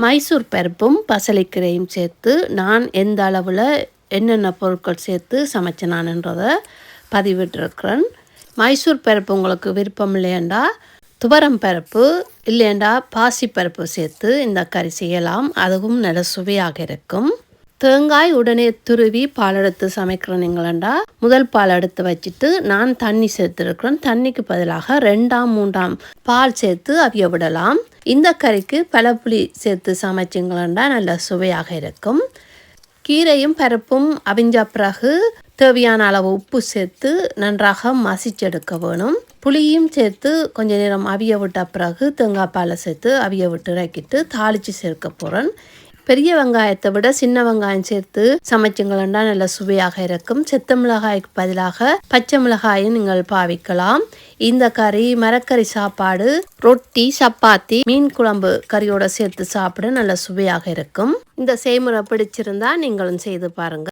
மைசூர் பருப்பும் பசலைக்கீரையும் சேர்த்து நான் எந்த அளவில் என்னென்ன பொருட்கள் சேர்த்து சமைச்சேனான்றதை பதிவிட்டிருக்கிறேன். மைசூர் பருப்பு உங்களுக்கு விருப்பம் இல்லையண்டா துவரம் பருப்பு இல்லையண்டா பாசிப்பருப்பு சேர்த்து இந்த கறி செய்யலாம். அதுவும் நல்ல சுவையாக இருக்கும். தேங்காய் உடனே துருவி பால் எடுத்து சமைக்கிறீங்களா முதல் பால் எடுத்து வச்சுட்டு நான் தண்ணி சேர்த்துருக்கிறேன். தண்ணிக்கு பதிலாக 2ஆம் 3ஆம் பால் சேர்த்து அவிய விடலாம். இந்த கறிக்கு பழப்புளி சேர்த்து சமைச்சிங்களா நல்ல சுவையாக இருக்கும். கீரையும் பருப்பும் அவிஞ்ச பிறகு தேவையான அளவு உப்பு சேர்த்து நன்றாக மசிச்செடுக்க வேணும். புளியும் சேர்த்து கொஞ்ச நேரம் அவிய விட்ட பிறகு தேங்காய் பாலை சேர்த்து அவிய விட்டு இறக்கிட்டு தாளித்து சேர்க்க போகிறேன். பெரிய வெங்காயத்தை விட சின்ன வெங்காயம் சேர்த்து சமைச்சிங்களா நல்ல சுவையாக இருக்கும். செத்த மிளகாய்க்கு பதிலாக பச்சை மிளகாயும் நீங்கள் பாவிக்கலாம். இந்த கறி மரக்கறி சாப்பாடு, ரொட்டி, சப்பாத்தி, மீன் குழம்பு கறியோட சேர்த்து சாப்பிட நல்ல சுவையாக இருக்கும். இந்த செய்முறை பிடிச்சிருந்தா நீங்களும் செய்து பாருங்க.